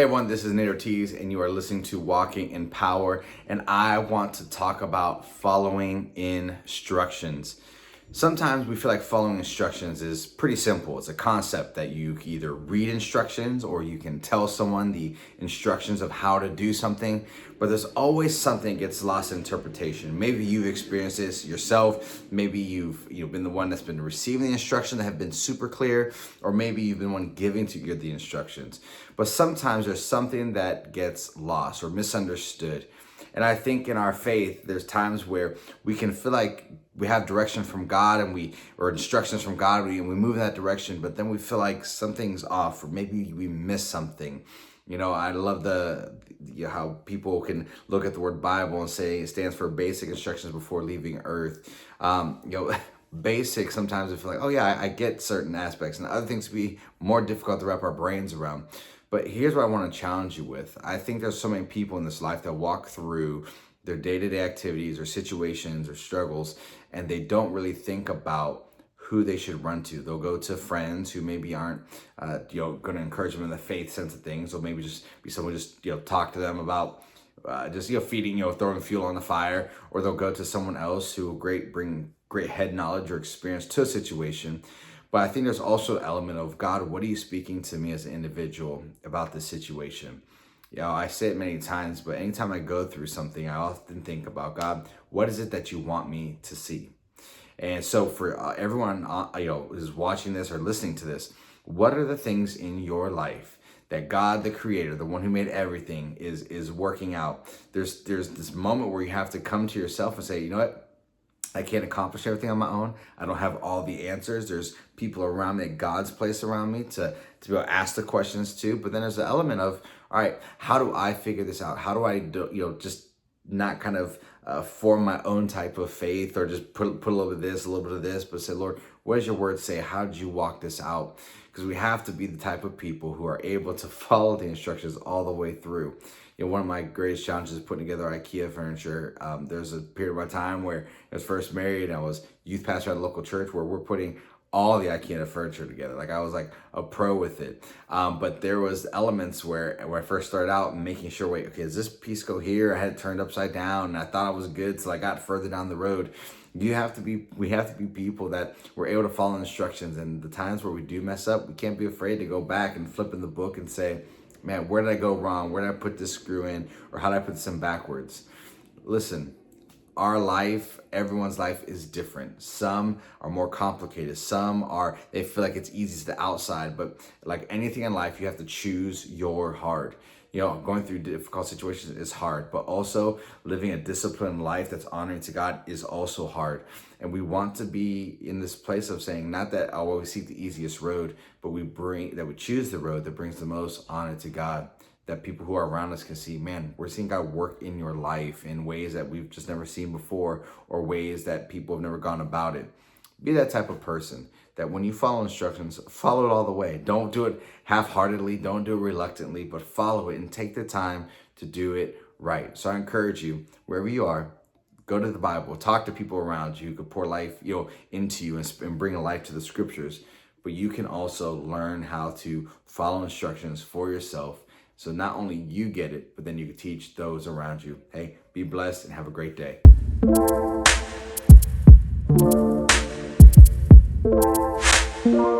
everyone, this is Nate Ortiz and you are listening to Walking in Power, and I want to talk about following instructions. Sometimes we feel like following instructions is pretty simple. It's a concept that you can either read instructions or you can tell someone the instructions of how to do something, but there's always something that gets lost in interpretation. Maybe you've experienced this yourself. Maybe you've been the one that's been receiving the instructions that have been super clear, or maybe you've been one giving to you the instructions. But sometimes there's something that gets lost or misunderstood. And I think in our faith, there's times where we can feel like we have direction from God or instructions from God, and we move in that direction, but then we feel like something's off, or maybe we miss something. I love how people can look at the word Bible and say it stands for basic instructions before leaving earth. Basic, sometimes we feel like, oh yeah, I get certain aspects, and other things can be more difficult to wrap our brains around. But here's what I want to challenge you with. I think there's so many people in this life that walk through their day-to-day activities or situations or struggles, and they don't really think about who they should run to. They'll go to friends who maybe aren't, going to encourage them in the faith sense of things, or maybe just be someone talk to them about feeding, throwing fuel on the fire, or they'll go to someone else who will bring great head knowledge or experience to a situation. But I think there's also an element of, God, what are you speaking to me as an individual about this situation? I say it many times, but anytime I go through something, I often think about, God, what is it that you want me to see? And so for everyone who's watching this or listening to this, what are the things in your life that God, the creator, the one who made everything, is working out? There's this moment where you have to come to yourself and say, you know what? I can't accomplish everything on my own. I don't have all the answers. There's people around me, God's placed around me to be able to ask the questions too. But then there's the element of, all right, how do I figure this out? How do I just not kind of form my own type of faith, or just put a little bit of this, a little bit of this, but say, Lord, what does your word say? How did you walk this out? Because we have to be the type of people who are able to follow the instructions all the way through. One of my greatest challenges is putting together IKEA furniture. There's a period of my time where I was first married, and I was youth pastor at a local church where we're putting all the IKEA furniture together. Like, I was like a pro with it. But there was elements where I first started out and making sure, wait, okay, does this piece go here? I had it turned upside down, and I thought I was good till I got further down the road. We have to be people that we're able to follow instructions. And the times where we do mess up, we can't be afraid to go back and flip in the book and say, man, where did I go wrong? Where did I put this screw in? Or how did I put this in backwards? Listen, our life, everyone's life is different. Some are more complicated. They feel like it's easy to the outside, but like anything in life, you have to choose your heart. Going through difficult situations is hard, but also living a disciplined life that's honoring to God is also hard. And we want to be in this place of saying, not that I'll always seek the easiest road, but we choose the road that brings the most honor to God, that people who are around us can see, man, we're seeing God work in your life in ways that we've just never seen before, or ways that people have never gone about it. Be that type of person that when you follow instructions, follow it all the way. Don't do it half-heartedly. Don't do it reluctantly, but follow it and take the time to do it right. So I encourage you, wherever you are, go to the Bible, talk to people around you who could pour life, into you and bring a life to the scriptures. But you can also learn how to follow instructions for yourself. So not only you get it, but then you can teach those around you. Hey, be blessed and have a great day. Thank you.